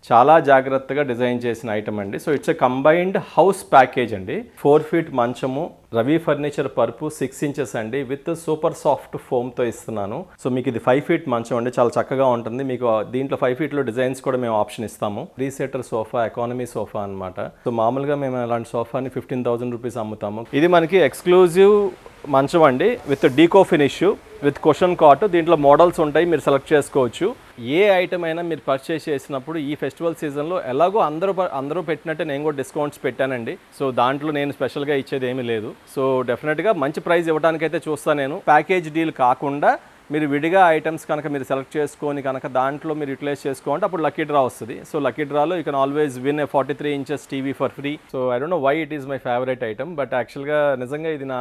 చాలా జాగ్రత్తగా డిజైన్ చేసిన ఐటమ్ అండి. So it's a combined house package అండి. 4 feet మంచము, రవి ఫర్నిచర్ పరుపు 6 inches అండి, విత్ సూపర్ సాఫ్ట్ ఫోమ్తో ఇస్తున్నాను. సో మీకు ఇది 5 feet మంచం అండి, చాలా చక్కగా ఉంటుంది. మీకు దీంట్లో 5 feetలో డిజైన్స్ కూడా మేము ఆప్షన్ ఇస్తాము. 3-seater సోఫా, ఎకానమీ సోఫా అనమాట. సో మామూలుగా మేము అలాంటి సోఫాని 15,000 రూపీస్ అమ్ముతాము. ఇది మనకి ఎక్స్క్లూజివ్ మంచం అండి, with deco finish, with cushion cot. దీంట్లో మోడల్స్ ఉంటాయి, మీరు సెలెక్ట్ చేసుకోవచ్చు. ఏ ఐటమ్ అయినా మీరు పర్చేస్ చేసినప్పుడు ఈ ఫెస్టివల్ సీజన్లో ఎలాగో అందరూ పెట్టినట్టే నేను కూడా డిస్కౌంట్స్ పెట్టానండి. సో దాంట్లో నేను స్పెషల్గా ఇచ్చేది ఏమీ లేదు. సో డెఫినెట్గా మంచి ప్రైస్ ఇవ్వడానికైతే చూస్తాను నేను. ప్యాకేజ్ డీల్ కాకుండా మీరు విడిగా ఐటమ్స్ కనుక మీరు సెలెక్ట్ చేసుకొని కనుక దాంట్లో మీరు యూటిలైజ్ చేసుకోండి, అప్పుడు లక్కీ డ్రా వస్తుంది. సో లక్కీ డ్రాలో you can always win a 43 inches TV for free. So I don't know why it is my favourite item, but యాక్చువల్గా నిజంగా ఇది నా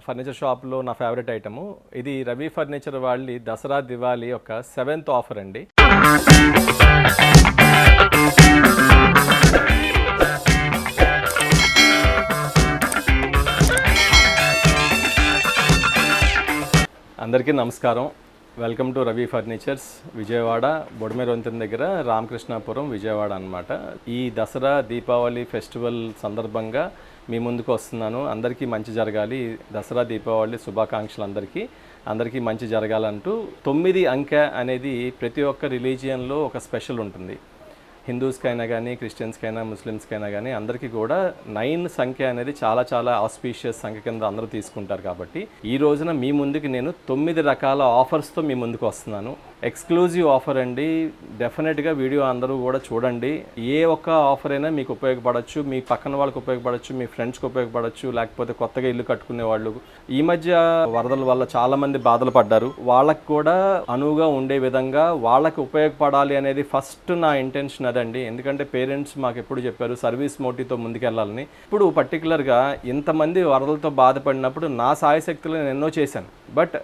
ఫర్నిచర్ షాప్లో నా ఫేవరెట్ ఐటము. ఇది రవి ఫర్నిచర్ వాళ్ళ దసరా దివాళీ యొక్క 7th ఆఫర్ అండి. అందరికీ నమస్కారం. Welcome to Ravi furnitures, Vijayawada, బొడమేరొంతెన దగ్గర, రామకృష్ణాపురం, విజయవాడ అనమాట. ఈ దసరా దీపావళి ఫెస్టివల్ సందర్భంగా మీ ముందుకు వస్తున్నాను. అందరికీ మంచి జరగాలి, దసరా దీపావళి శుభాకాంక్షలు అందరికీ మంచి జరగాలంటూ 9 అంకె అనేది ప్రతి ఒక్క రిలీజియన్లో ఒక స్పెషల్ ఉంటుంది. హిందూస్కైనా కానీ, క్రిస్టియన్స్కైనా, ముస్లిమ్స్కైనా కానీ అందరికీ కూడా 9 సంఖ్య అనేది చాలా ఆస్పీషియస్ సంఖ్య కింద అందరూ తీసుకుంటారు. కాబట్టి ఈ రోజున మీ ముందుకు నేను 9 రకాల ఆఫర్స్తో మీ ముందుకు వస్తున్నాను. ఎక్స్క్లూజివ్ ఆఫర్ అండి. డెఫినెట్గా వీడియో అందరూ కూడా చూడండి. ఏ ఒక్క ఆఫర్ అయినా మీకు ఉపయోగపడవచ్చు, మీ పక్కన వాళ్ళకి ఉపయోగపడవచ్చు, మీ ఫ్రెండ్స్కి ఉపయోగపడవచ్చు, లేకపోతే కొత్తగా ఇల్లు కట్టుకునే వాళ్ళు. ఈ మధ్య వరదల వల్ల చాలామంది బాధలు పడ్డారు, వాళ్ళకి కూడా అనువుగా ఉండే విధంగా వాళ్ళకి ఉపయోగపడాలి అనేది ఫస్ట్ నా ఇంటెన్షన్ అదండి. ఎందుకంటే పేరెంట్స్ మాకు ఎప్పుడు చెప్పారు సర్వీస్ మోటివ్తో ముందుకెళ్ళాలని. ఇప్పుడు పర్టికులర్గా ఇంతమంది వరదలతో బాధపడినప్పుడు నా సాయశక్తులు నేను ఎన్నో చేశాను. బట్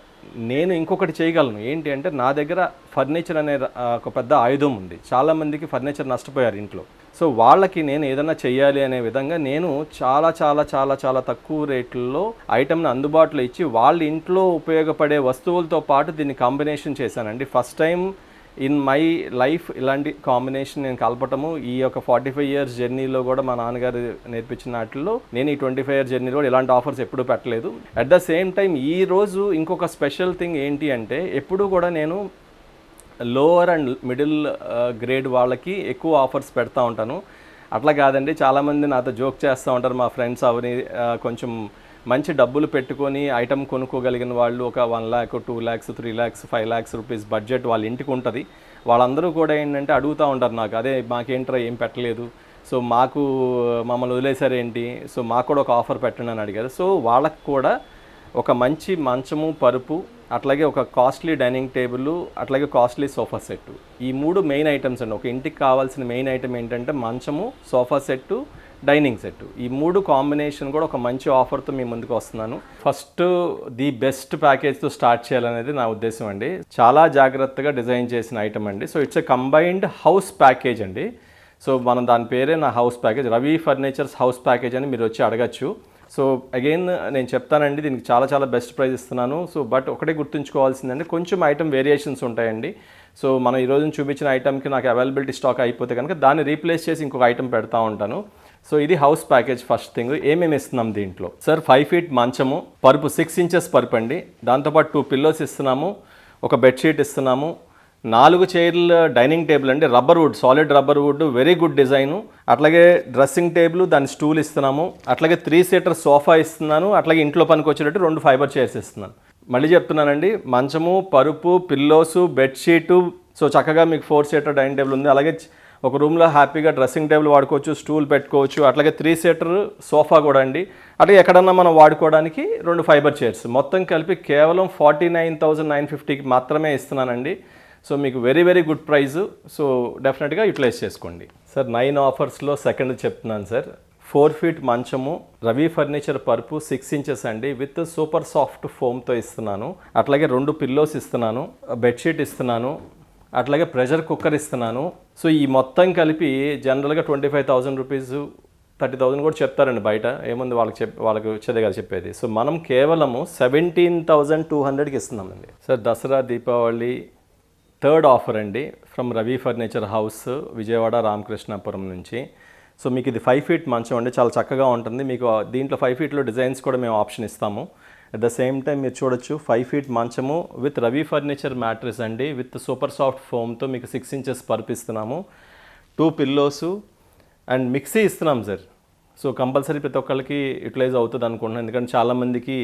నేను ఇంకొకటి చేయగలను ఏంటి అంటే, నా దగ్గర ఫర్నిచర్ అనే ఒక పెద్ద ఆయుధం ఉంది. చాలామందికి ఫర్నిచర్ నష్టపోయారు ఇంట్లో. సో వాళ్ళకి నేను ఏదైనా చెయ్యాలి అనే విధంగా నేను చాలా తక్కువ రేట్లలో ఐటమ్ని అందుబాటులో ఇచ్చి వాళ్ళ ఇంట్లో ఉపయోగపడే వస్తువులతో పాటు దీన్ని కాంబినేషన్ చేశానండి. First time in my life ఇలాంటి కాంబినేషన్ నేను కలపటము. ఈ యొక్క 45 years జర్నీలో కూడా మా నాన్నగారు నేర్పించిన వాటిల్లో నేను ఈ 25 years జర్నీలో కూడా ఇలాంటి ఆఫర్స్ ఎప్పుడూ పెట్టలేదు. అట్ ద సేమ్ టైం ఈరోజు ఇంకొక స్పెషల్ థింగ్ ఏంటి అంటే, ఎప్పుడూ కూడా నేను లోవర్ అండ్ మిడిల్ గ్రేడ్ వాళ్ళకి ఎక్కువ ఆఫర్స్ పెడతా ఉంటాను. అట్లా కాదండి, చాలామంది నాతో జోక్ చేస్తూ ఉంటారు మా ఫ్రెండ్స్. అవని కొంచెం మంచి డబ్బులు పెట్టుకొని ఐటమ్ కొనుక్కోగలిగిన వాళ్ళు, ఒక 1 lakh, 2 lakhs, 3 lakhs, 5 lakhs rupees budget వాళ్ళ ఇంటికి ఉంటుంది. వాళ్ళందరూ కూడా ఏంటంటే అడుగుతూ ఉంటారు నాకు, అదే మాకేంట్రా ఏం పెట్టలేదు, సో మమ్మల్ని వదిలేశారు ఏంటి, సో మాకు కూడా ఒక ఆఫర్ పెట్టండి అని అడిగారు. సో వాళ్ళకు కూడా ఒక మంచి మంచము, పరుపు, అట్లాగే ఒక కాస్ట్లీ డైనింగ్ టేబుల్, అట్లాగే కాస్ట్లీ సోఫా సెట్. ఈ 3 మెయిన్ ఐటమ్స్ అండి. ఒక ఇంటికి కావాల్సిన మెయిన్ ఐటమ్ ఏంటంటే మంచము, సోఫా సెట్టు, డైనింగ్ సెట్. ఈ 3 కాంబినేషన్ కూడా ఒక మంచి ఆఫర్తో మీ ముందుకు వస్తున్నాను. ఫస్ట్ ది బెస్ట్ ప్యాకేజ్తో స్టార్ట్ చేయాలనేది నా ఉద్దేశం అండి. చాలా జాగ్రత్తగా డిజైన్ చేసిన ఐటమ్ అండి. So it's a combined house package అండి. సో మనం దాని పేరే నా house package, Ravi furnitures house package అని మీరు వచ్చి అడగచ్చు. సో అగైన్ నేను చెప్తానండి, దీనికి చాలా బెస్ట్ ప్రైస్ ఇస్తున్నాను. సో బట్ ఒకటే గుర్తుంచుకోవాల్సిందంటే, కొంచెం ఐటమ్ వేరియేషన్స్ ఉంటాయండి. సో మనం ఈరోజు చూపించిన ఐటమ్కి నాకు అవైలబిలిటీ స్టాక్ అయిపోతే కనుక దాన్ని రీప్లేస్ చేసి ఇంకొక ఐటమ్ పెడతా ఉంటాను. సో ఇది హౌస్ ప్యాకేజ్. ఫస్ట్ థింగ్ ఏమేమి ఇస్తున్నాం దీంట్లో సార్, 5 feet మంచము, పరుపు 6 inches పరుపు అండి. దాంతోపాటు 2 pillows ఇస్తున్నాము, ఒక బెడ్షీట్ ఇస్తున్నాము, 4 చైర్ల డైనింగ్ టేబుల్ అండి, rubber wood, solid rubber wood, very good design. అట్లాగే డ్రెస్సింగ్ టేబుల్, దాని స్టూల్ ఇస్తున్నాము, అట్లాగే 3-seater సోఫా ఇస్తున్నాను, అట్లాగే ఇంట్లో పనికి వచ్చేటట్టు 2 fiber chairs ఇస్తున్నాను. మళ్ళీ చెప్తున్నానండి, మంచము, పరుపు, పిల్లోసు, బెడ్షీటు. సో చక్కగా మీకు 4-seater డైనింగ్ టేబుల్ ఉంది. అలాగే ఒక రూమ్లో హ్యాపీగా డ్రెస్సింగ్ టేబుల్ వాడుకోవచ్చు, స్టూల్ పెట్టుకోవచ్చు, అట్లాగే 3-seater సోఫా కూడా అండి. అట్లాగే ఎక్కడన్నా మనం వాడుకోవడానికి 2 fiber chairs. మొత్తం కలిపి కేవలం 49,950కి మాత్రమే ఇస్తున్నానండి. సో మీకు వెరీ గుడ్ ప్రైజు. సో డెఫినెట్గా యూటిలైజ్ చేసుకోండి సార్. 9 ఆఫర్స్లో సెకండ్ చెప్తున్నాను సార్. 4 feet మంచము, రవి ఫర్నిచర్ పరుపు 6 inches అండి, విత్ సూపర్ సాఫ్ట్ ఫోమ్తో ఇస్తున్నాను. అట్లాగే 2 pillows ఇస్తున్నాను, బెడ్షీట్ ఇస్తున్నాను, అట్లాగే ప్రెషర్ కుక్కర్ ఇస్తున్నాను. సో ఈ మొత్తం కలిపి జనరల్గా 25,000 రూపీస్, 30,000 కూడా చెప్తారండి బయట. ఏముంది వాళ్ళకి వచ్చేదే కదా చెప్పేది. సో మనం కేవలము 17,200కి ఇస్తున్నామండి sir. Dasara Deepavali third offer అండి from Ravi furniture house Vijayawada Ramakrishnapuram నుంచి. సో మీకు ఇది 5 ఫీట్ మంచం అండి, చాలా చక్కగా ఉంటుంది. మీకు దీంట్లో 5 ఫీట్లో డిజైన్స్ కూడా మేము ఆప్షన్ ఇస్తాము. అట్ ద సేమ్ టైం మీరు చూడొచ్చు 5 ఫీట్ మంచము విత్ రవి ఫర్నిచర్ మ్యాట్రెస్ అండి, విత్ సూపర్ సాఫ్ట్ ఫోమ్తో మీకు 6 ఇంచెస్ పరుపిస్తున్నాము. 2 పిల్లోసు అండ్ మిక్సీ ఇస్తున్నాం సార్. సో కంపల్సరీ ప్రతి ఒక్కరికి యూటిలైజ్ అవుతుంది అనుకుంటున్నాను, ఎందుకంటే చాలామందికి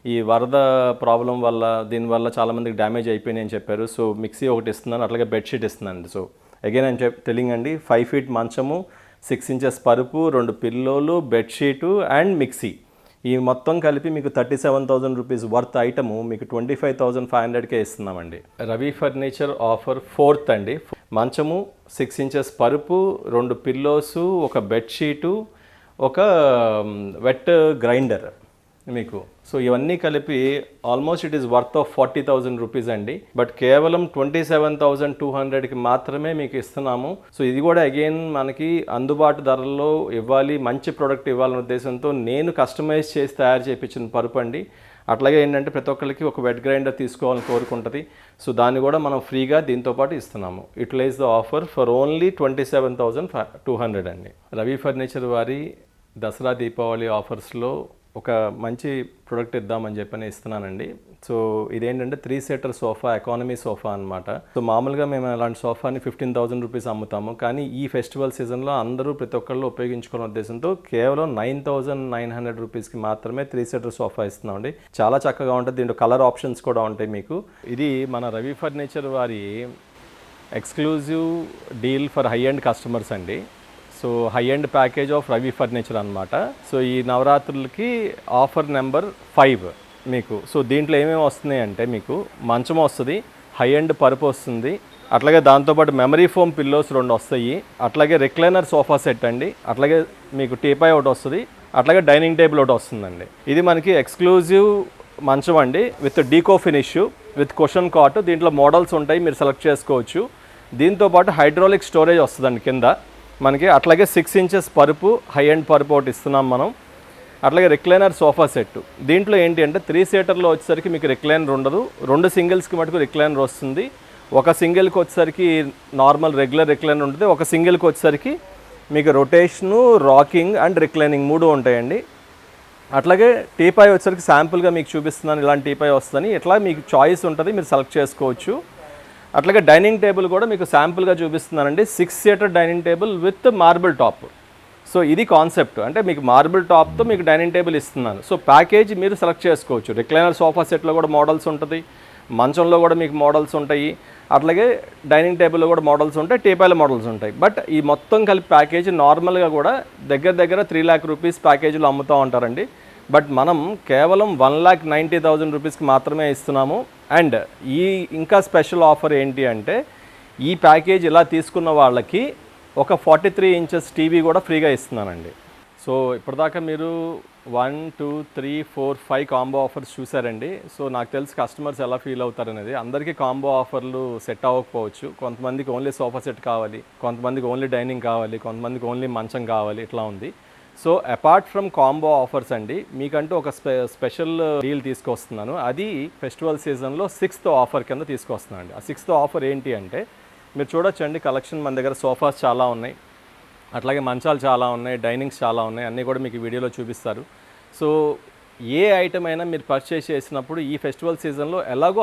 ఈ వరద ప్రాబ్లం వల్ల దీనివల్ల చాలామందికి డ్యామేజ్ అయిపోయినాయి అని చెప్పారు. సో మిక్సీ ఒకటి ఇస్తున్నాను, అట్లాగే బెడ్షీట్ ఇస్తున్నాను. సో అగైన్ అని తెలియండి అండి, 5 ఫీట్ మంచము, 6 ఇంచెస్ పరుపు, 2 పిల్లోలు, బెడ్షీటు అండ్ మిక్సీ, ఈ మొత్తం కలిపి మీకు 37,000 రూపీస్ వర్త్ ఐటము మీకు 25,500కే ఇస్తున్నామండి. రవి ఫర్నిచర్ ఆఫర్ 4th అండి. మంచము, 6 ఇంచెస్ పరుపు, 2 పిల్లోసు, ఒక బెడ్షీటు, ఒక వెట్ గ్రైండర్ మీకు. సో ఇవన్నీ కలిపి almost it is worth of 40,000 rupees అండి. బట్ కేవలం 27,200కి మాత్రమే మీకు ఇస్తున్నాము. సో ఇది కూడా అగైన్ మనకి అందుబాటు ధరల్లో ఇవ్వాలి, మంచి ప్రోడక్ట్ ఇవ్వాలనే ఉద్దేశంతో నేను కస్టమైజ్ చేసి తయారు చేయించిన పరుపు అండి. అట్లాగే ఏంటంటే ప్రతి ఒక్కరికి ఒక వెట్ గ్రైండర్ తీసుకోవాలని కోరుకుంటుంది. సో దాన్ని కూడా మనం ఫ్రీగా దీంతోపాటు ఇస్తున్నాము. Utilise the offer for only 27,200 అండి. రవి ఫర్నిచర్ వారి దసరా దీపావళి ఆఫర్స్లో ఒక మంచి ప్రోడక్ట్ ఇద్దామని చెప్పని ఇస్తున్నానండి. సో ఇదేంటంటే 3 సీటర్ సోఫా, ఎకానమీ సోఫా అనమాట. సో మామూలుగా మేము అలాంటి సోఫాని 15,000 రూపీస్ అమ్ముతాము, కానీ ఈ ఫెస్టివల్ సీజన్లో అందరూ ప్రతి ఒక్కళ్ళు ఉపయోగించుకునే ఉద్దేశంతో కేవలం 9,900 రూపీస్కి మాత్రమే 3 సీటర్ సోఫా ఇస్తున్నామండి. చాలా చక్కగా ఉంటుంది, దీంట్లో కలర్ ఆప్షన్స్ కూడా ఉంటాయి మీకు. ఇది మన రవి ఫర్నిచర్ వారి exclusive deal for high end customers అండి. So high end package of Ravi furniture అనమాట. సో ఈ నవరాత్రులకి ఆఫర్ నెంబర్ 5 మీకు. సో దీంట్లో ఏమేమి వస్తున్నాయి అంటే మీకు మంచం వస్తుంది, హై ఎండ్ పరుపు వస్తుంది, అట్లాగే దాంతోపాటు మెమరీ ఫోమ్ పిల్లోస్ 2 వస్తాయి, అట్లాగే రిక్లైనర్ సోఫా సెట్ అండి, అట్లాగే మీకు టీపాయ్ ఒకటి వస్తుంది, అట్లాగే డైనింగ్ టేబుల్ ఒకటి వస్తుందండి. ఇది మనకి ఎక్స్క్లూజివ్ మంచం అండి, with deco finish, with cushion cot. దీంట్లో మోడల్స్ ఉంటాయి, మీరు సెలెక్ట్ చేసుకోవచ్చు. దీంతోపాటు హైడ్రాలిక్ స్టోరేజ్ వస్తుందండి కింద మనకి. అట్లాగే 6 ఇంచెస్ పరుపు, హై ఎండ్ పరుపు ఒకటి ఇస్తున్నాం మనం. అట్లాగే రిక్లైనర్ సోఫా సెట్. దీంట్లో ఏంటి అంటే 3 సీటర్లో వచ్చేసరికి మీకు రిక్లైనర్ ఉండదు, 2 సింగిల్స్కి మటుకు రిక్లైనర్ వస్తుంది. ఒక సింగిల్కి వచ్చేసరికి నార్మల్ రెగ్యులర్ రిక్లైనర్ ఉంటుంది, ఒక సింగిల్కి వచ్చేసరికి మీకు రొటేషను, రాకింగ్ అండ్ రిక్లైనింగ్ 3 ఉంటాయండి. అట్లాగే టీపాయ్ వచ్చేసరికి శాంపుల్గా మీకు చూపిస్తున్నాను, ఇలాంటి టీపాయ్ వస్తుందని. ఇట్లా మీకు చాయిస్ ఉంటుంది, మీరు సెలెక్ట్ చేసుకోవచ్చు. అట్లాగే డైనింగ్ టేబుల్ కూడా మీకు శాంపుల్గా చూపిస్తున్నానండి. 6 seater dining table with marble top. So ఇది కాన్సెప్ట్, అంటే మీకు మార్బుల్ టాప్తో మీకు డైనింగ్ టేబుల్ ఇస్తున్నాను. సో ప్యాకేజ్ మీరు సెలెక్ట్ చేసుకోవచ్చు. రిక్లైనర్ సోఫా సెట్లో కూడా మోడల్స్ ఉంటుంది, మంచంలో కూడా మీకు మోడల్స్ ఉంటాయి, అట్లాగే డైనింగ్ టేబుల్లో కూడా మోడల్స్ ఉంటాయి, టీపాయ్ల మోడల్స్ ఉంటాయి. బట్ ఈ మొత్తం కలిపి ప్యాకేజ్ నార్మల్గా కూడా దగ్గర 3 లాక్ రూపీస్ ప్యాకేజీలో అమ్ముతూ ఉంటారండి. బట్ మనం కేవలం 1,90,000 రూపీస్కి మాత్రమే ఇస్తున్నాము. అండ్ ఈ ఇంకా స్పెషల్ ఆఫర్ ఏంటి అంటే ఈ ప్యాకేజ్ ఇలా తీసుకున్న వాళ్ళకి ఒక 43 ఇంచెస్ టీవీ కూడా ఫ్రీగా ఇస్తున్నానండి. సో ఇప్పటిదాకా మీరు 1, 2, 3, 4, 5 కాంబో ఆఫర్స్ చూసారండి. సో నాకు తెలిసి కస్టమర్స్ ఎలా ఫీల్ అవుతారనేది. అందరికీ కాంబో ఆఫర్లు సెట్ అవ్వకపోవచ్చు. కొంతమందికి ఓన్లీ సోఫా సెట్ కావాలి, కొంతమందికి ఓన్లీ డైనింగ్ కావాలి, కొంతమందికి ఓన్లీ మంచం కావాలి, ఇట్లా ఉంది. So apart from combo offers అండి, మీకంటూ ఒక స్పెషల్ డీల్ తీసుకొస్తున్నాను. అది ఫెస్టివల్ సీజన్లో 6th ఆఫర్ కింద తీసుకొస్తున్నాను అండి. ఆ 6th ఆఫర్ ఏంటి అంటే మీరు చూడొచ్చండి, కలెక్షన్ మన దగ్గర సోఫాస్ చాలా ఉన్నాయి, అట్లాగే మంచాలు చాలా ఉన్నాయి, డైనింగ్స్ చాలా ఉన్నాయి, అన్నీ కూడా మీకు వీడియోలో చూపిస్తారు. సో ఏ ఐటమ్ అయినా మీరు పర్చేస్ చేసినప్పుడు ఈ ఫెస్టివల్ సీజన్లో ఎలాగో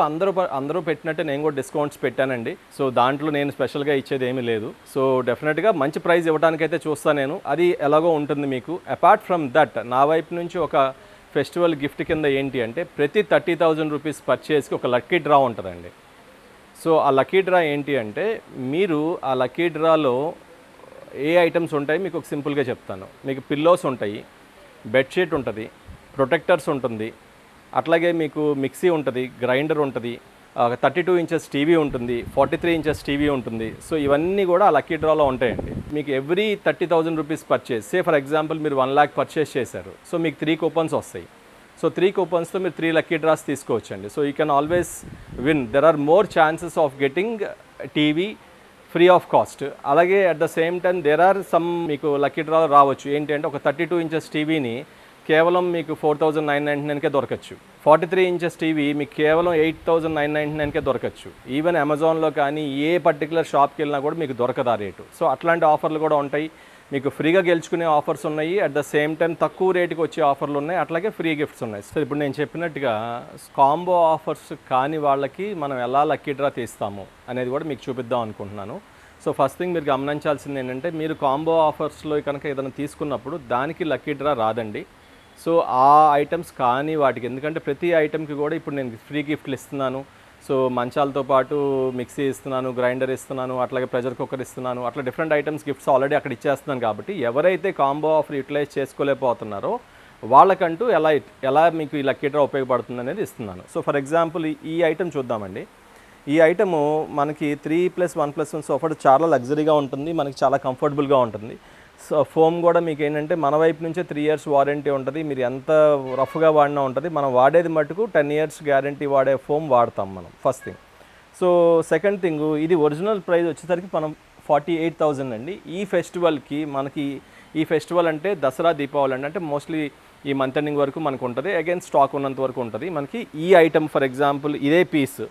అందరూ పెట్టినట్టే నేను కూడా డిస్కౌంట్స్ పెట్టానండి. సో దాంట్లో నేను స్పెషల్గా ఇచ్చేది ఏమీ లేదు. సో డెఫినెట్గా మంచి ప్రైస్ ఇవ్వడానికైతే చూస్తాను నేను, అది ఎలాగో ఉంటుంది మీకు. అపార్ట్ ఫ్రమ్ దట్ నా వైపు నుంచి ఒక ఫెస్టివల్ గిఫ్ట్ కింద ఏంటి అంటే ప్రతి 30,000 రూపీస్ పర్చేస్కి ఒక లక్కీ డ్రా ఉంటుందండి. సో ఆ లక్కీ డ్రా ఏంటి అంటే మీరు ఆ లక్కీ డ్రాలో ఏ ఐటమ్స్ ఉంటాయి మీకు ఒక సింపుల్గా చెప్తాను. మీకు పిల్లోస్ ఉంటాయి, బెడ్షీట్ ఉంటుంది, ప్రొటెక్టర్స్ ఉంటుంది, అట్లాగే మీకు మిక్సీ ఉంటుంది, గ్రైండర్ ఉంటుంది, 32 ఇంచెస్ టీవీ ఉంటుంది, 43 ఇంచెస్ టీవీ ఉంటుంది. సో ఇవన్నీ కూడా ఆ లక్కీ డ్రాలో ఉంటాయండి. మీకు every 30,000 rupees purchase, say for example మీరు 1 lakh పర్చేస్ చేశారు, సో మీకు 3 కూపన్స్ వస్తాయి. సో 3 కూపన్స్తో మీరు 3 లక్కీ డ్రాస్ తీసుకోవచ్చండి. So you can always win. There are more chances of getting TV free of cost. అలాగే at the same time there are some మీకు lucky draw రావచ్చు. ఏంటి అంటే ఒక 32 ఇంచెస్ టీవీని కేవలం మీకు 4,999కే దొరకచ్చు 43 ఇంచెస్ టీవీ మీకు కేవలం 8,999కే దొరకచ్చు. ఈవెన్ అమెజాన్లో కానీ ఏ పర్టికులర్ షాప్కి వెళ్ళినా కూడా మీకు దొరకదు ఆ రేటు. సో అట్లాంటి ఆఫర్లు కూడా ఉంటాయి. మీకు ఫ్రీగా గెలుచుకునే ఆఫర్స్ ఉన్నాయి, అట్ ద సేమ్ టైం తక్కువ రేటుకి వచ్చే ఆఫర్లు ఉన్నాయి, అట్లాగే ఫ్రీ గిఫ్ట్స్ ఉన్నాయి. సో ఇప్పుడు నేను చెప్పినట్టుగా కాంబో ఆఫర్స్ కాని వాళ్ళకి మనం ఎలా లక్కీ డ్రా తీస్తాము అనేది కూడా మీకు చూపిద్దాం అనుకుంటున్నాను. సో ఫస్ట్ థింగ్ మీరు గమనించాల్సింది ఏంటంటే, మీరు కాంబో ఆఫర్స్లో కనుక ఏదైనా తీసుకున్నప్పుడు దానికి లక్కీ డ్రా రాదండి. సో ఆ ఐటమ్స్ కానీ వాటికి, ఎందుకంటే ప్రతి ఐటమ్కి కూడా ఇప్పుడు నేను ఫ్రీ గిఫ్ట్లు ఇస్తున్నాను. సో మంచాలతో పాటు మిక్సీ ఇస్తున్నాను, గ్రైండర్ ఇస్తున్నాను, అట్లాగే ప్రెషర్ కుక్కర్ ఇస్తున్నాను, అట్లా డిఫరెంట్ ఐటమ్స్ గిఫ్ట్స్ ఆల్రెడీ అక్కడ ఇచ్చేస్తున్నాను. కాబట్టి ఎవరైతే కాంబో ఆఫర్ యూటిలైజ్ చేసుకోలేకపోతున్నారో వాళ్ళకంటూ ఎలా మీకు ఈ లక్కీ డ్రా ఉపయోగపడుతుంది అనేది ఇస్తున్నాను. సో ఫర్ ఎగ్జాంపుల్ ఈ ఐటమ్ చూద్దామండి. ఈ ఐటము మనకి 3+1+1 సోఫా చాలా లగ్జరీగా ఉంటుంది, మనకి చాలా కంఫర్టబుల్గా ఉంటుంది. సో ఫోమ్ కూడా మీకు ఏంటంటే మన వైపు నుంచే 3 years వారంటీ ఉంటుంది. మీరు ఎంత రఫ్గా వాడినా ఉంటుంది. మనం వాడేది మటుకు 10 years గ్యారంటీ వాడే ఫోమ్ వాడతాం మనం, first thing. So second thing, ఇది ఒరిజినల్ ప్రైస్ వచ్చేసరికి మనం 48,000 అండి. ఈ ఫెస్టివల్కి మనకి, ఈ ఫెస్టివల్ అంటే దసరా దీపావళి అంటే మోస్ట్లీ ఈ మంత్ ఎండింగ్ వరకు మనకు ఉంటుంది. అగైన్ స్టాక్ ఉన్నంత వరకు ఉంటుంది మనకి. ఈ ఐటమ్ ఫర్ ఎగ్జాంపుల్ ఇదే పీస్,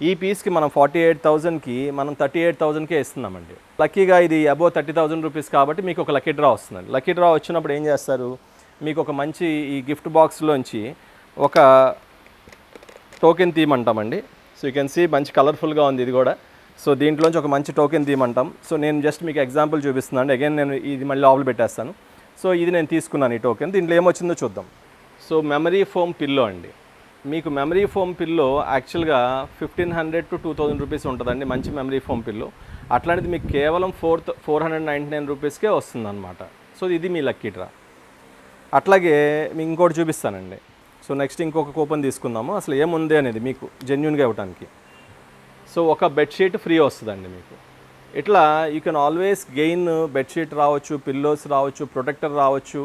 ఈ పీస్కి మనం 48,000కి మనం 38,000కే ఇస్తున్నామండి. లక్కీగా ఇది అబోవ్ 30,000 రూపీస్ కాబట్టి మీకు ఒక లక్కీ డ్రా వస్తుందండి. లక్కీ డ్రా వచ్చినప్పుడు ఏం చేస్తారు, మీకు ఒక మంచి ఈ గిఫ్ట్ బాక్స్లోంచి ఒక టోకెన్ తీయమంటామండి. సో యూ కెన్ సీ మంచి కలర్ఫుల్గా ఉంది ఇది కూడా. సో దీంట్లోంచి ఒక మంచి టోకెన్ తీయమంటాం. సో నేను జస్ట్ మీకు ఎగ్జాంపుల్ చూపిస్తున్నాను అండి. అగైన్ నేను ఇది మళ్ళీ లోపల పెట్టేస్తాను. సో ఇది నేను తీసుకున్నాను ఈ టోకెన్. దీంట్లో ఏమొచ్చిందో చూద్దాం. సో మెమరీ ఫోమ్ పిల్లో అండి. మీకు మెమరీ ఫోమ్ పిల్లో యాక్చువల్గా 1,500 to 2,000 రూపీస్ ఉంటుందండి, మంచి మెమరీ ఫోమ్ పిల్లో. అట్లాంటిది మీకు కేవలం 499 రూపీస్కే వస్తుందన్నమాట. సో ఇది మీ లక్కీ డ్రా. అట్లాగే మీకు ఇంకోటి చూపిస్తానండి. సో నెక్స్ట్ ఇంకొక కూపన్ తీసుకుందాము, అసలు ఏముంది అనేది మీకు జెన్యూన్గా ఇవ్వడానికి. సో ఒక బెడ్షీట్ ఫ్రీ వస్తుందండి మీకు. ఇట్లా you can always gain. Bedsheet రావచ్చు, పిల్లోస్ రావచ్చు, ప్రొటెక్టర్ రావచ్చు,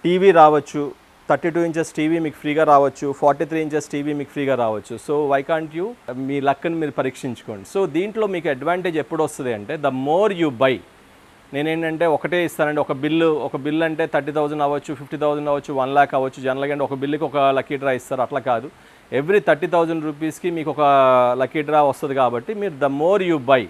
టీవీ రావచ్చు. 32 ఇంచెస్ టీవీ మీకు ఫ్రీగా రావచ్చు, 43 ఇంచెస్ టీవీ మీకు ఫ్రీగా రావచ్చు. సో వై కాంట్ యూ మీ లక్ని మీరు పరీక్షించుకోండి. సో దీంట్లో మీకు అడ్వాంటేజ్ ఎప్పుడు వస్తుంది అంటే, ద మోర్ యూ బై, నేనేంటంటే ఒకటే ఇస్తానండి. ఒక బిల్లు అంటే 30,000 అవ్వచ్చు, 50,000 అవ్వచ్చు, 1 lakh అవ్వచ్చు. జనరల్గా అంటే ఒక బిల్లుకి ఒక లక్కీ డ్రా ఇస్తారు, అట్లా కాదు. ఎవ్రీ 30,000 రూపీస్కి మీకు ఒక లక్కీ డ్రా వస్తుంది. కాబట్టి మీరు the more you buy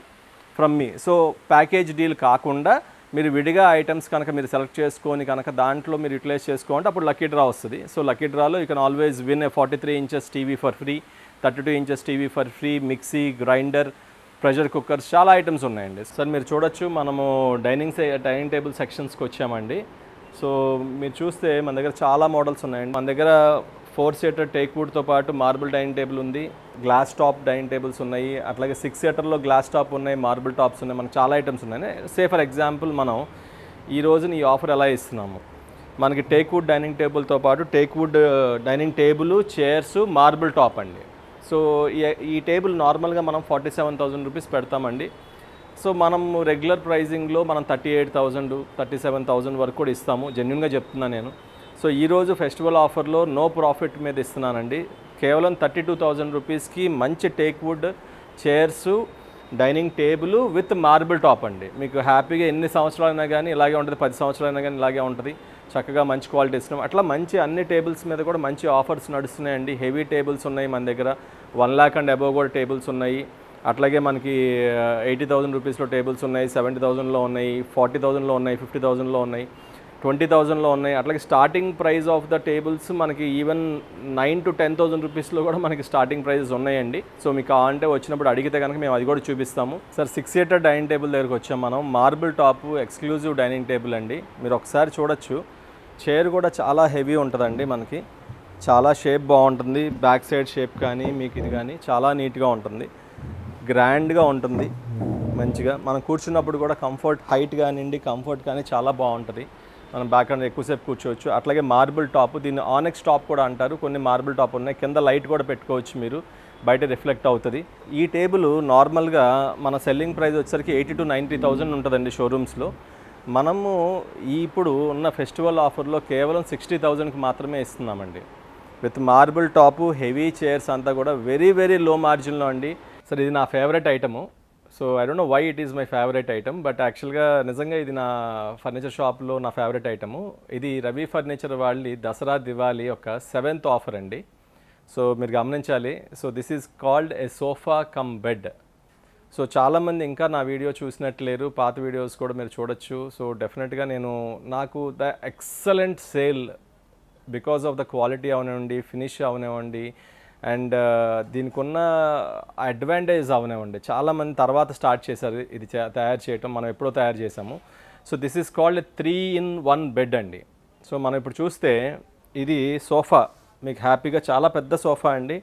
from me, so package deal కాకుండా మీరు విడిగా ఐటమ్స్ కనుక మీరు సెలెక్ట్ చేసుకొని కనుక దాంట్లో మీరు యూటిలైజ్ చేసుకోండి, అప్పుడు లక్కీ డ్రా వస్తుంది. సో లక్కీ డ్రాలో you can always win a 43 inches TV for free, 32 inches TV for free, mixie, grinder, pressure cookers, చాలా ఐటమ్స్ ఉన్నాయండి. సార్ మీరు చూడొచ్చు, మనము డైనింగ్ టేబుల్ సెక్షన్స్కి వచ్చామండి. సో మీరు చూస్తే మన దగ్గర చాలా మోడల్స్ ఉన్నాయండి. మన దగ్గర 4-seater టేక్వుడ్తో పాటు మార్బుల్ డైనింగ్ టేబుల్ ఉంది, గ్లాస్ టాప్ డైనింగ్ టేబుల్స్ ఉన్నాయి, అట్లాగే 6-seaterలో గ్లాస్ టాప్ ఉన్నాయి, మార్బుల్ టాప్స్ ఉన్నాయి, మనకు చాలా ఐటమ్స్ ఉన్నాయి. సే ఫర్ ఎగ్జాంపుల్ మనం ఈ రోజున ఈ ఆఫర్ ఎలా ఇస్తున్నాము, మనకి టేక్వుడ్ డైనింగ్ టేబుల్తో పాటు teakwood dining table, chairs, marble top అండి. సో ఈ టేబుల్ నార్మల్గా మనం 47,000 రూపీస్ పెడతామండి. సో మనం రెగ్యులర్ ప్రైజింగ్లో మనం 38,000, 37,000 వరకు కూడా ఇస్తాము, జెన్యున్గా చెప్తున్నాను నేను. సో ఈరోజు ఫెస్టివల్ ఆఫర్లో నో ప్రాఫిట్ మీద ఇస్తున్నానండి. కేవలం 32,000 రూపీస్కి మంచి teakwood chairs, dining table with marble top అండి. మీకు హ్యాపీగా ఎన్ని సంవత్సరాలైనా కానీ ఇలాగే ఉంటుంది, 10 సంవత్సరాలైనా కానీ ఇలాగే ఉంటుంది. చక్కగా మంచి క్వాలిటీ ఇస్తున్నాం. అట్లా మంచి అన్ని టేబుల్స్ మీద కూడా మంచి ఆఫర్స్ నడుస్తున్నాయండి. హెవీ టేబుల్స్ ఉన్నాయి మన దగ్గర, 1 lakh అండ్ అబోవ్ కూడా టేబుల్స్ ఉన్నాయి. అట్లాగే మనకి 80,000 రూపీస్లో టేబుల్స్ ఉన్నాయి, 70,000లో ఉన్నాయి, 40,000లో ఉన్నాయి, 50,000లో ఉన్నాయి, 20,000లో ఉన్నాయి. అట్లాగే starting price of the tables మనకి ఈవెన్ 9,000 to 10,000 రూపీస్లో కూడా మనకి స్టార్టింగ్ ప్రైజెస్ ఉన్నాయండి. సో మీకు అంటే వచ్చినప్పుడు అడిగితే కనుక మేము అది కూడా చూపిస్తాము. సార్ 6-seater డైనింగ్ టేబుల్ దగ్గరకు వచ్చాం మనం. Marble top exclusive dining table అండి. మీరు ఒకసారి చూడొచ్చు. చైర్ కూడా చాలా హెవీ ఉంటుందండి, మనకి చాలా షేప్ బాగుంటుంది. బ్యాక్ సైడ్ షేప్ కానీ మీకు ఇది కానీ చాలా నీట్గా ఉంటుంది, గ్రాండ్గా ఉంటుంది. మంచిగా మనం కూర్చున్నప్పుడు కూడా కంఫర్ట్, హైట్ కానివ్వండి, కంఫర్ట్ కానీ చాలా బాగుంటుంది. మనం బ్యాక్ అండ్ ఎక్కువసేపు కూర్చోవచ్చు. అట్లాగే మార్బుల్ టాప్, దీన్ని ఆనెక్స్ టాప్ కూడా అంటారు. కొన్ని మార్బుల్ టాప్ ఉన్నాయి, కింద లైట్ కూడా పెట్టుకోవచ్చు, మీరు బయట రిఫ్లెక్ట్ అవుతుంది. ఈ టేబుల్ నార్మల్గా మన సెల్లింగ్ ప్రైస్ వచ్చేసరికి 80,000 to 90,000 ఉంటుందండి షోరూమ్స్లో. మనము ఇప్పుడు ఉన్న ఫెస్టివల్ ఆఫర్లో కేవలం 60,000కి మాత్రమే ఇస్తున్నామండి, with marble top, heavy chairs అంతా కూడా వెరీ వెరీ లో మార్జిన్లో అండి. సార్ ఇది నా favourite item. So I don't know why it is my favourite item, but యాక్చువల్గా నిజంగా ఇది నా ఫర్నిచర్ షాప్లో నా ఫేవరెట్ ఐటము. ఇది రవి ఫర్నిచర్ వాళ్ళ దసరా దివాళీ యొక్క 7th ఆఫర్ అండి. సో మీరు గమనించాలి. So this is called a sofa cum bed. So చాలామంది ఇంకా నా వీడియో చూసినట్లేరు, పాత వీడియోస్ కూడా మీరు చూడొచ్చు. సో డెఫినెట్గా నాకు the excellent sale because of the quality అవనివ్వండి, ఫినిష్ అవనివ్వండి, అండ్ దీనికి ఉన్న అడ్వాంటేజ్ అవనివ్వండి, చాలామంది తర్వాత స్టార్ట్ చేశారు ఇది తయారు చేయటం. మనం ఎప్పుడో తయారు చేసాము. So this is called 3-in-1 bed అండి. సో మనం ఇప్పుడు చూస్తే ఇది సోఫా, మీకు హ్యాపీగా చాలా పెద్ద సోఫా అండి.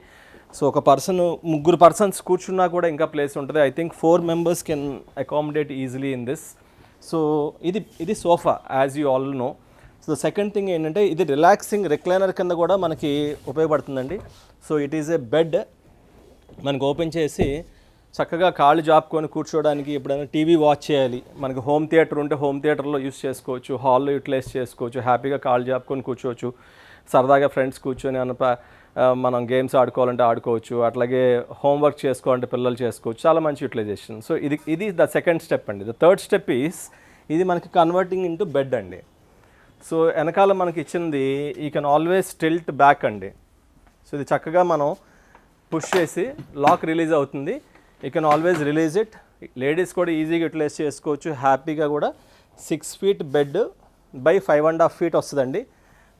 సో ఒక ముగ్గురు పర్సన్స్ కూర్చున్నా కూడా ఇంకా ప్లేస్ ఉంటుంది. I think 4 members can accommodate easily in this. So ఇది sofa as you all know. So second thing ఏంటంటే ఇది రిలాక్సింగ్ రిక్లైనర్ కింద కూడా మనకి ఉపయోగపడుతుందండి. So it is a bed, మనకు ఓపెన్ చేసి చక్కగా కాళ్ళు జాపుకొని కూర్చోవడానికి, ఎప్పుడైనా టీవీ వాచ్ చేయాలి, మనకి హోమ్ థియేటర్ ఉంటే హోమ్ థియేటర్లో యూస్ చేసుకోవచ్చు, హాల్లో యూటిలైజ్ చేసుకోవచ్చు, హ్యాపీగా కాళ్ళు జాపుకొని కూర్చోవచ్చు, సరదాగా ఫ్రెండ్స్ కూర్చొని మనం గేమ్స్ ఆడుకోవాలంటే ఆడుకోవచ్చు, అట్లాగే హోంవర్క్ చేసుకోవాలంటే పిల్లలు చేసుకోవచ్చు. చాలా మంచి యూటిలైజేషన్. సో ఇది ద సెకండ్ స్టెప్ అండి. ద థర్డ్ స్టెప్ ఈస్ ఇది మనకి కన్వర్టింగ్ ఇంటూ బెడ్ అండి. సో వెనకాల మనకి ఇచ్చింది you can always tilt back అండి. సో ఇది చక్కగా మనం పుష్ చేసి లాక్ రిలీజ్ అవుతుంది. You can always release it. Ladies కూడా ఈజీగా యూటిలైజ్ చేసుకోవచ్చు. హ్యాపీగా కూడా 6 feet బెడ్ బై 5.5 feet వస్తుందండి.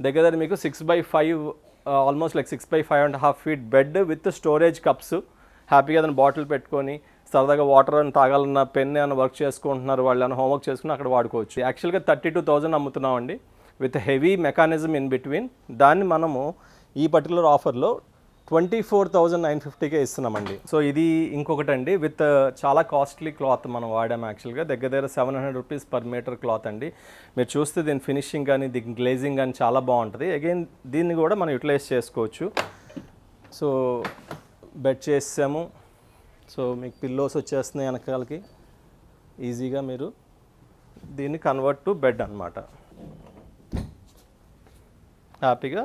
దగ్గర మీకు 6x5 almost like 6x5.5 feet bed with storage cups. హ్యాపీగా దాన్ని బాటిల్ పెట్టుకొని సరదాగా వాటర్ అని తాగాలన్న, పెన్ అని వర్క్ చేసుకుంటున్నారు వాళ్ళు అని హోంవర్క్ చేసుకుని అక్కడ వాడుకోవచ్చు. యాక్చువల్గా 32,000 అమ్ముతున్నామండి with heavy mechanism in between. దాన్ని మనము ఈ పర్టికులర్ ఆఫర్లో 24,950కే ఇస్తున్నామండి. సో ఇది ఇంకొకటి అండి, విత్ చాలా కాస్ట్లీ క్లాత్ మనం వాడాము. యాక్చువల్గా దగ్గర 700 rupees per meter క్లాత్ అండి. మీరు చూస్తే దీని ఫినిషింగ్ కానీ దీని గ్లేజింగ్ కానీ చాలా బాగుంటుంది. అగైన్ దీన్ని కూడా మనం యూటిలైజ్ చేసుకోవచ్చు. సో బెడ్ చేసాము. సో మీకు పిల్లోస్ వచ్చేస్తున్నాయి వెనకాలకి. ఈజీగా మీరు దీన్ని కన్వర్ట్ టు బెడ్ అనమాట. హ్యాపీగా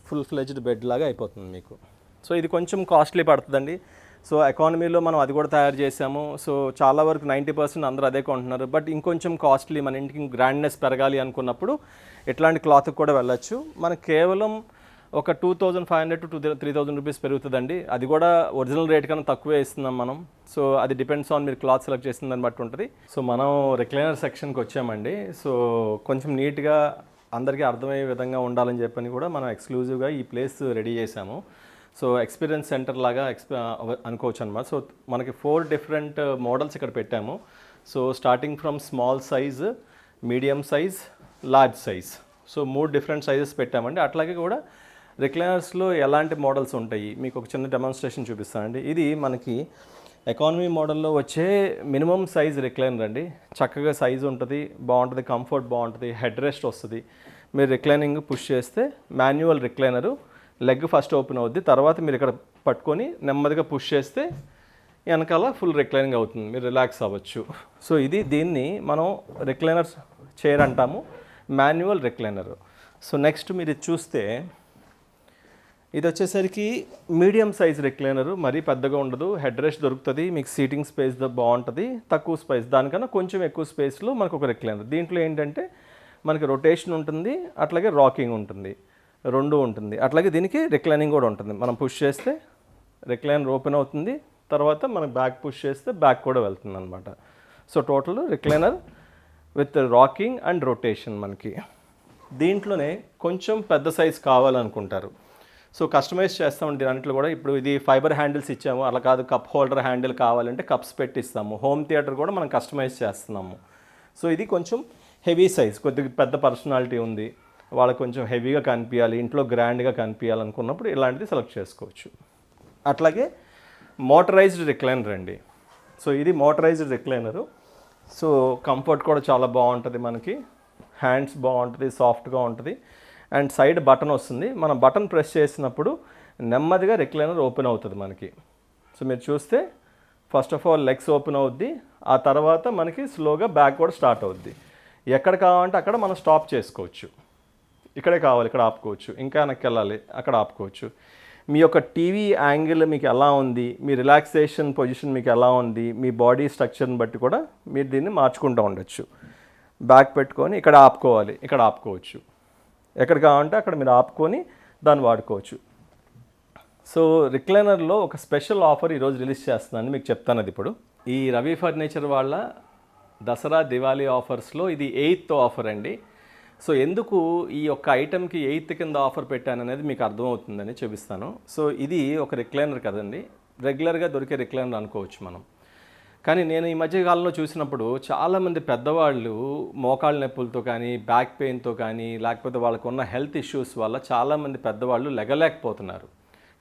ఫుల్ ఫ్లెజ్డ్ బెడ్ లాగా అయిపోతుంది మీకు. సో ఇది కొంచెం కాస్ట్లీ పడుతుందండి. సో ఎకానమీలో మనం అది కూడా తయారు చేసాము. సో చాలా వరకు 90% అందరూ అదే కొంటున్నారు. బట్ ఇంకొంచెం కాస్ట్లీ, మన ఇంటికి గ్రాండ్నెస్ పెరగాలి అనుకున్నప్పుడు ఇట్లాంటి క్లాత్కి కూడా వెళ్ళచ్చు. మనకు కేవలం ఒక 2,500 to 3,000 rupees పెరుగుతుందండి. అది కూడా ఒరిజినల్ రేట్ కన్నా తక్కువే ఇస్తున్నాం మనం. సో అది డిపెండ్స్ ఆన్ మీరు క్లాత్ సెలెక్ట్ చేసిన దాన్ని బట్టి ఉంటుంది. సో మనం రిక్లైనర్ సెక్షన్కి వచ్చామండి. సో కొంచెం నీట్గా అందరికీ అర్థమయ్యే విధంగా ఉండాలని చెప్పని కూడా మనం ఎక్స్క్లూజివ్గా ఈ ప్లేస్ రెడీ చేసాము. సో ఎక్స్పీరియన్స్ సెంటర్ లాగా అనుకోవచ్చు అనమాట. సో మనకి 4 different మోడల్స్ ఇక్కడ పెట్టాము. So starting from small size, medium size, large size. So 3 different sizes పెట్టామండి. అట్లాగే కూడా రిక్లైనర్స్లో ఎలాంటి మోడల్స్ ఉంటాయి మీకు ఒక చిన్న డెమాన్స్ట్రేషన్ చూపిస్తానండి. ఇది మనకి ఎకానమీ మోడల్లో వచ్చే మినిమం సైజ్ రిక్లైనర్ అండి. చక్కగా సైజ్ ఉంటుంది, బాగుంటుంది, కంఫర్ట్ బాగుంటుంది, హెడ్ రెస్ట్ వస్తుంది. మీరు రిక్లైనింగ్ పుష్ చేస్తే మాన్యువల్ రిక్లైనరు, లెగ్ ఫస్ట్ ఓపెన్ అవుద్ది, తర్వాత మీరు ఇక్కడ పట్టుకొని నెమ్మదిగా పుష్ చేస్తే వెనకాల ఫుల్ రిక్లైనింగ్ అవుతుంది, మీరు రిలాక్స్ అవ్వచ్చు. సో దీన్ని మనం రిక్లైనర్ చైర్ అంటాము, మాన్యువల్ రిక్లైనర్. సో నెక్స్ట్ మీరు ఇది చూస్తే ఇది వచ్చేసరికి మీడియం సైజ్ రిక్లైనరు, మరీ పెద్దగా ఉండదు, హెడ్ రెస్ట్ దొరుకుతుంది, మీకు సీటింగ్ స్పేస్ బాగుంటుంది, తక్కువ స్పేస్, దానికన్నా కొంచెం ఎక్కువ స్పేస్లో మనకు ఒక రిక్లైనర్. దీంట్లో ఏంటంటే మనకి రొటేషన్ ఉంటుంది, అట్లాగే రాకింగ్ ఉంటుంది, రెండు ఉంటుంది. అట్లాగే దీనికి రిక్లైనింగ్ కూడా ఉంటుంది. మనం పుష్ చేస్తే రిక్లైనర్ ఓపెన్ అవుతుంది, తర్వాత మనం బ్యాక్ పుష్ చేస్తే బ్యాక్ కూడా వెళ్తుంది అనమాట. So total recliner with rocking and rotation. మనకి దీంట్లోనే కొంచెం పెద్ద సైజ్ కావాలనుకుంటారు, సో కస్టమైజ్ చేస్తామండి దాంట్లో కూడా. ఇప్పుడు ఇది ఫైబర్ హ్యాండిల్స్ ఇచ్చాము, అలా కాదు కప్ హోల్డర్ హ్యాండిల్ కావాలంటే కప్స్ పెట్టిస్తాము. హోమ్ థియేటర్ కూడా మనం కస్టమైజ్ చేస్తున్నాము. సో ఇది కొంచెం హెవీ సైజ్, కొద్దిగా పెద్ద పర్సనాలిటీ ఉంది, వాళ్ళకి కొంచెం హెవీగా కనిపించాలి, ఇంట్లో గ్రాండ్గా కనిపించాలనుకున్నప్పుడు ఇలాంటిది సెలెక్ట్ చేసుకోవచ్చు. అట్లాగే మోటరైజ్డ్ రిక్లైనర్ అండి. సో ఇది మోటరైజ్డ్ రిక్లైనరు. సో కంఫర్ట్ కూడా చాలా బాగుంటుంది, మనకి హ్యాండ్స్ బాగుంటుంది, సాఫ్ట్గా ఉంటుంది, అండ్ సైడ్ బటన్ వస్తుంది. మనం బటన్ ప్రెస్ చేసినప్పుడు నెమ్మదిగా రిక్లైనర్ ఓపెన్ అవుతుంది మనకి. సో మీరు చూస్తే first of all legs open అవుద్ది, ఆ తర్వాత మనకి స్లోగా బ్యాక్ కూడా స్టార్ట్ అవుద్ది. ఎక్కడ కావాలంటే అక్కడ మనం స్టాప్ చేసుకోవచ్చు. ఇక్కడే కావాలి ఇక్కడ ఆపుకోవచ్చు, ఇంకా వెనక్కి వెళ్ళాలి అక్కడ ఆపుకోవచ్చు. మీ యొక్క టీవీ యాంగిల్ మీకు ఎలా ఉంది, మీ రిలాక్సేషన్ పొజిషన్ మీకు ఎలా ఉంది, మీ బాడీ స్ట్రక్చర్ని బట్టి కూడా మీరు దీన్ని మార్చుకుంటూ ఉండొచ్చు. బ్యాక్ పెట్టుకొని ఇక్కడ ఆపుకోవాలి, ఇక్కడ ఆపుకోవచ్చు, ఎక్కడ కావాలంటే అక్కడ మీరు ఆపుకొని దాన్ని వాడుకోవచ్చు. సో రిక్లైనర్లో ఒక స్పెషల్ ఆఫర్ ఈరోజు రిలీజ్ చేస్తున్నాను, మీకు చెప్తాను అది ఇప్పుడు. ఈ రవి ఫర్నిచర్ వాళ్ళ దసరా దివాళీ ఆఫర్స్లో ఇది 8th ఆఫర్ అండి. సో ఎందుకు ఈ యొక్క ఐటెంకి 8th కింద ఆఫర్ పెట్టాను అనేది మీకు అర్థమవుతుందని చూపిస్తాను. సో ఇది ఒక రిక్లైనర్ కదండి, రెగ్యులర్గా దొరికే రిక్లైనర్ అనుకోవచ్చు మనం. కానీ నేను ఈ మధ్య కాలంలో చూసినప్పుడు చాలామంది పెద్దవాళ్ళు మోకాళ్ళ నొప్పులతో కానీ, బ్యాక్ పెయిన్తో కానీ, లేకపోతే వాళ్ళకు ఉన్న హెల్త్ ఇష్యూస్ వల్ల చాలామంది పెద్దవాళ్ళు లెగలేకపోతున్నారు.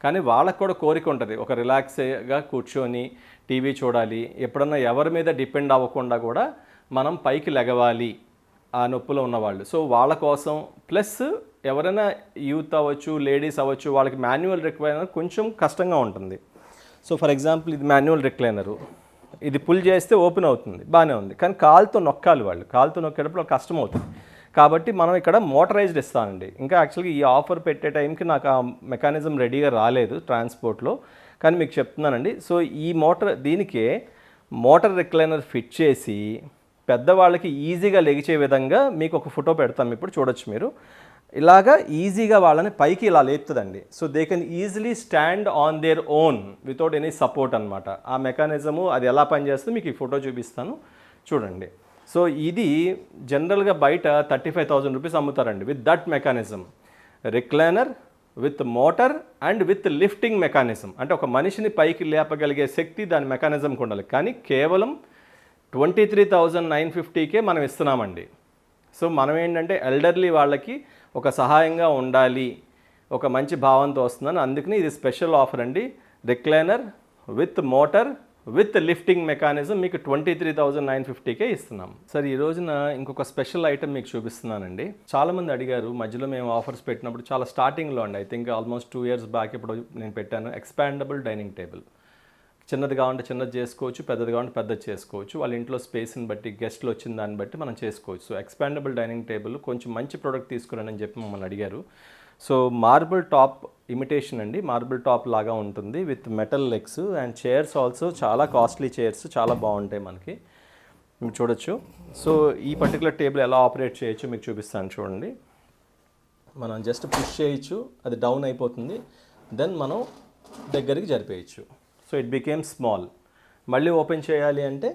కానీ వాళ్ళకు కూడా కోరిక ఉంటుంది, ఒక రిలాక్స్గా కూర్చొని టీవీ చూడాలి, ఎప్పుడన్నా ఎవరి మీద డిపెండ్ అవ్వకుండా కూడా మనం పైకి లెగవాలి ఆ నొప్పులో ఉన్నవాళ్ళు. సో వాళ్ళ కోసం, ప్లస్ ఎవరైనా యూత్ అవ్వచ్చు, లేడీస్ అవ్వచ్చు, వాళ్ళకి మాన్యువల్ రిక్లైనర్ కొంచెం కష్టంగా ఉంటుంది. సో ఫర్ ఎగ్జాంపుల్ ఇది మాన్యువల్ రిక్లైనరు, ఇది పుల్ చేస్తే ఓపెన్ అవుతుంది, బాగానే ఉంది. కానీ కాలుతో నొక్కాలి, వాళ్ళు కాలుతో నొక్కేటప్పుడు కష్టం అవుతుంది. కాబట్టి మనం ఇక్కడ మోటరైజ్డ్ ఇస్తానండి. ఇంకా యాక్చువల్గా ఈ ఆఫర్ పెట్టే టైంకి నాకు ఆ మెకానిజం రెడీగా రాలేదు ట్రాన్స్పోర్ట్లో, కానీ మీకు చెప్తున్నానండి. సో ఈ దీనికే మోటార్ రిక్లైనర్ ఫిట్ చేసి పెద్దవాళ్ళకి ఈజీగా లెగిచే విధంగా మీకు ఒక ఫోటో పెడతాం, ఇప్పుడు చూడొచ్చు మీరు. ఇలాగా ఈజీగా వాళ్ళని పైకి ఇలా లేపుతుందండి. So they can easily stand on their own without any support అనమాట. ఆ మెకానిజము అది ఎలా పనిచేస్తుందో మీకు ఈ ఫోటో చూపిస్తాను, చూడండి. సో ఇది జనరల్గా బయట 35,000 రూపీస్ అమ్ముతారండి with that mechanism. Recliner with motor and with lifting mechanism. అంటే ఒక మనిషిని పైకి లేపగలిగే శక్తి దాని మెకానిజంకి ఉండాలి. కానీ కేవలం 23,950కే మనం ఇస్తున్నామండి. సో మనం ఏంటంటే ఎల్డర్లీ వాళ్ళకి ఒక సహాయంగా ఉండాలి, ఒక మంచి భావంతో వస్తుందని, అందుకని ఇది స్పెషల్ ఆఫర్ అండి. Recliner with motor with lifting mechanism మీకు 23,950కే ఇస్తున్నాం. సార్ ఈ రోజున ఇంకొక స్పెషల్ ఐటమ్ మీకు చూపిస్తున్నానండి. చాలామంది అడిగారు మధ్యలో మేము ఆఫర్స్ పెట్టినప్పుడు, చాలా స్టార్టింగ్లో అండి, I think almost 2 years back ఇప్పుడు నేను పెట్టాను. ఎక్స్పాండబుల్ డైనింగ్ టేబుల్, చిన్నది కావాలంటే చిన్నది చేసుకోవచ్చు, పెద్దది కావాలంటే పెద్దది చేసుకోవచ్చు. వాళ్ళ ఇంట్లో స్పేస్ని బట్టి, గెస్ట్లు వచ్చిన దాన్ని బట్టి మనం చేసుకోవచ్చు. సో ఎక్స్పాండబుల్ డైనింగ్ టేబుల్ కొంచెం మంచి ప్రోడక్ట్ తీసుకురండి అని చెప్పి మమ్మల్ని అడిగారు. సో మార్బుల్ టాప్ ఇమిటేషన్ అండి, మార్బుల్ టాప్ లాగా ఉంటుంది with metal legs and chairs also చాలా కాస్ట్లీ చైర్స్, చాలా బాగుంటాయి మనకి, మీరు చూడొచ్చు. సో ఈ పర్టికులర్ టేబుల్ ఎలా ఆపరేట్ చేయొచ్చు మీకు చూపిస్తాను, చూడండి. మనం జస్ట్ పుష్ చేయొచ్చు, అది డౌన్ అయిపోతుంది, దెన్ మనం దగ్గరికి జరిపేయచ్చు. So it became small. మళ్ళీ ఓపెన్ చేయాలి అంటే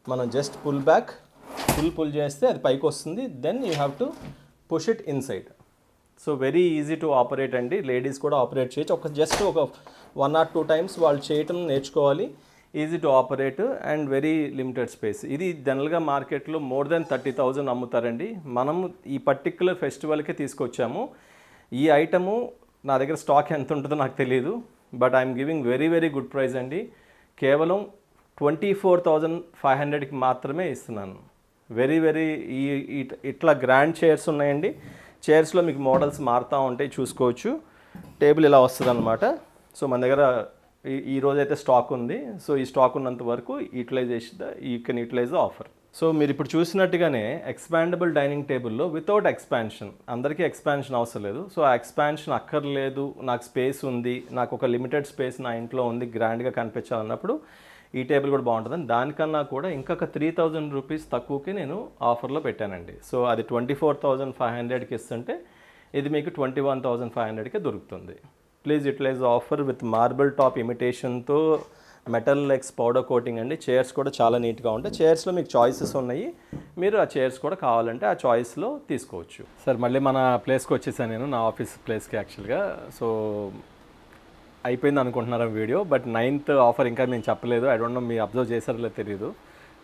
మనం జస్ట్ పుల్ బ్యాక్, పుల్ చేస్తే అది పైకి వస్తుంది, then you have to push it inside. So very easy to operate అండి, లేడీస్ కూడా ఆపరేట్ చేయొచ్చు. జస్ట్ ఒక 1 or 2 times వాళ్ళు చేయటం నేర్చుకోవాలి. Easy to operate and very limited space. ఇది జనరల్గా మార్కెట్లో more than 30,000 అమ్ముతారండి. మనము ఈ పర్టిక్యులర్ ఫెస్టివల్కే తీసుకొచ్చాము. ఈ ఐటము నా దగ్గర స్టాక్ ఎంత ఉంటుందో నాకు తెలియదు, but I'm giving very very good price అండి. కేవలం 24,500కి మాత్రమే ఇస్తున్నాను. వెరీ వెరీ ఇట్లా గ్రాండ్ చైర్స్ ఉన్నాయండి. చైర్స్లో మీకు మోడల్స్ మారుతూ ఉంటాయి, చూసుకోవచ్చు. టేబుల్ ఇలా వస్తుంది అనమాట. సో మన దగ్గర ఈ రోజైతే స్టాక్ ఉంది. సో ఈ స్టాక్ ఉన్నంత వరకు you can utilise the offer. So మీరు ఇప్పుడు చూసినట్టుగానే ఎక్స్పాండబుల్ డైనింగ్ టేబుల్లో వితౌట్ ఎక్స్పాన్షన్, అందరికీ ఎక్స్పాన్షన్ అవసరం లేదు. సో ఆ ఎక్స్పాన్షన్ అక్కర్లేదు, నాకు స్పేస్ ఉంది, నాకు ఒక లిమిటెడ్ స్పేస్ నా ఇంట్లో ఉంది, గ్రాండ్గా కనిపించాలన్నప్పుడు ఈ టేబుల్ కూడా బాగుంటుందని దానికన్నా కూడా ఇంకొక 3,000 రూపీస్ తక్కువకి నేను ఆఫర్లో పెట్టానండి. సో అది 24,500కి ఇస్తుంటే ఇది మీకు 21,500కే దొరుకుతుంది. Please utilise offer with marble top ఇమిటేషన్తో మెటల్ లెగ్స్ పౌడర్ కోటింగ్ అండి. చైర్స్ కూడా చాలా నీట్గా ఉంటాయి. చైర్స్లో మీకు చాయిసెస్ ఉన్నాయి, మీరు ఆ చైర్స్ కూడా కావాలంటే ఆ చాయిస్లో తీసుకోవచ్చు. సార్ మళ్ళీ మన ప్లేస్కి వచ్చేసాను నేను, నా ఆఫీస్ ప్లేస్కి యాక్చువల్గా. సో అయిపోయింది అనుకుంటున్నారా వీడియో, బట్ 9th ఆఫర్ ఇంకా నేను చెప్పలేదు. I don't no me observe చేశారో తెలియదు.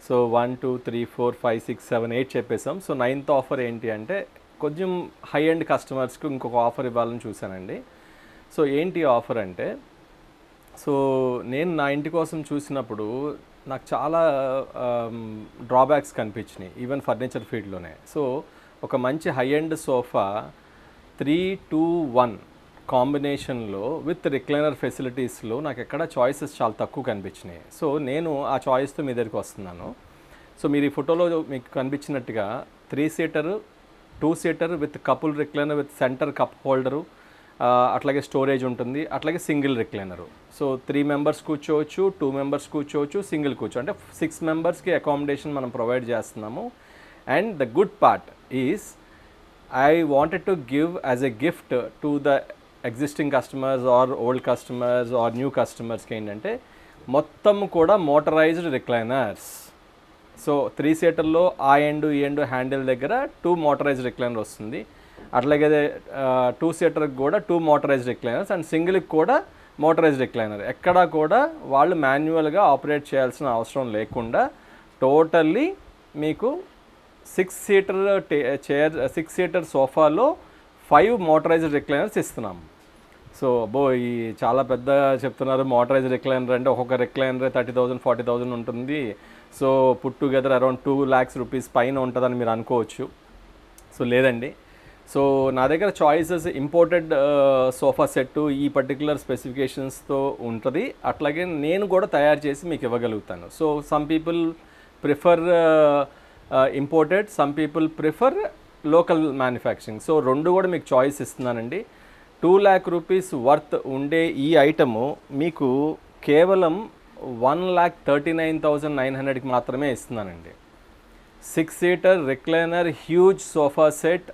సో 1 2 3 4 5 6 7 8 చెప్పేసాం. సో 9th ఆఫర్ ఏంటి అంటే కొంచెం హై ఎండ్ కస్టమర్స్కి ఇంకొక ఆఫర్ ఇవ్వాలని చూశానండి. సో ఏంటి ఆఫర్ అంటే, సో నేను నా ఇంటి కోసం చూసినప్పుడు నాకు చాలా డ్రాబ్యాక్స్ కనిపించినాయి, ఈవెన్ ఫర్నిచర్ ఫీల్డ్లోనే. సో ఒక మంచి హై ఎండ్ సోఫా 3-2-1 కాంబినేషన్లో విత్ రిక్లైనర్ ఫెసిలిటీస్లో నాకు ఎక్కడ చాయిసెస్ చాలా తక్కువ కనిపించినాయి. సో నేను ఆ చాయిస్తో మీ దగ్గరికి వస్తున్నాను. సో మీరు ఈ ఫోటోలో మీకు కనిపించినట్టుగా 3-seater 2-seater with couple recliner with centre cup holder, అట్లాగే స్టోరేజ్ ఉంటుంది, అట్లాగే సింగిల్ రిక్లైనరు. సో 3 members కూర్చోవచ్చు, 2 members కూర్చోవచ్చు, సింగిల్ కూర్చో, అంటే 6 members అకామిడేషన్ మనం ప్రొవైడ్ చేస్తున్నాము. And the good part is I wanted to give as a gift to the existing customers or old customers or new కస్టమర్స్కి ఏంటంటే మొత్తం కూడా మోటరైజ్డ్ రిక్లైనర్స్. సో 3 సీటర్లో ఆ ఎండ్ ఈ ఎండ్ హ్యాండిల్ దగ్గర 2 మోటరైజ్డ్ రిక్లైనర్ వస్తుంది. అట్లాగే 2 సీటర్కి కూడా 2 మోటరైజ్డ్ రిక్లైనర్స్ అండ్ సింగిల్కి కూడా మోటరైజ్డ్ రిక్లైనర్. ఎక్కడా కూడా వాళ్ళు మాన్యువల్గా ఆపరేట్ చేయాల్సిన అవసరం లేకుండా టోటల్లీ మీకు 6 సీటర్ సోఫాలో 5 మోటరైజ్డ్ రిక్లైనర్స్ ఇస్తున్నాం. సో అబ్బో ఈ చాలా పెద్ద చెప్తున్నారు. మోటరైజ్డ్ రిక్లైనర్ అంటే ఒక్కొక్క రిక్లైనర్ 30,000 40,000 ఉంటుంది. So put together around 2 lakhs rupees పైన ఉంటుందని మీరు అనుకోవచ్చు. సో లేదండి. సో నా దగ్గర చాయిసెస్ ఇంపోర్టెడ్ సోఫా సెట్ ఈ పర్టికులర్ స్పెసిఫికేషన్స్తో ఉంటుంది. అట్లాగే నేను కూడా తయారు చేసి మీకు ఇవ్వగలుగుతాను. So some people prefer imported, some people prefer local manufacturing. So రెండు కూడా మీకు చాయిస్ ఇస్తున్నానండి. 2 lakh రూపీస్ వర్త్ ఉండే ఈ ఐటము మీకు కేవలం 1,39,900కి మాత్రమే ఇస్తున్నానండి. 6 seater recliner huge sofa set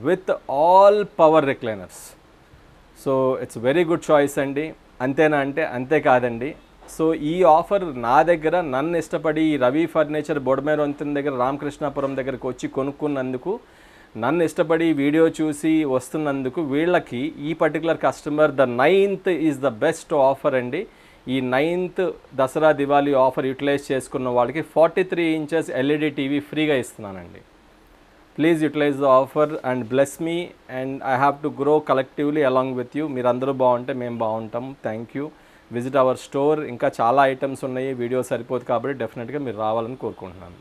with all power recliners. So it's very good choice అండి. అంతేనా అంటే అంతే కాదండి. సో ఈ ఆఫర్ నా దగ్గర నన్ను ఇష్టపడి రవి ఫర్నిచర్ బొడమేరు వంతెన దగ్గర రామకృష్ణాపురం దగ్గరకు వచ్చి కొనుక్కున్నందుకు, నన్ను ఇష్టపడి వీడియో చూసి వస్తున్నందుకు వీళ్ళకి ఈ particular customer the 9th is the best offer అండి. ఈ 9th Dasara Diwali offer utilise చేసుకున్న వాళ్ళకి 43 inches LED టీవీ ఫ్రీగా ఇస్తున్నానండి. Please utilise the offer and bless me and I have to grow collectively along with you. మీరు అందరూ బాగుంటే మేము బాగుంటాం. Thank you. Visit our store. ఇంకా చాలా ఐటమ్స్ ఉన్నాయి. వీడియో సరిపోదు కాబట్టి డెఫినెట్గా మీరు రావాలని కోరుకుంటున్నాను.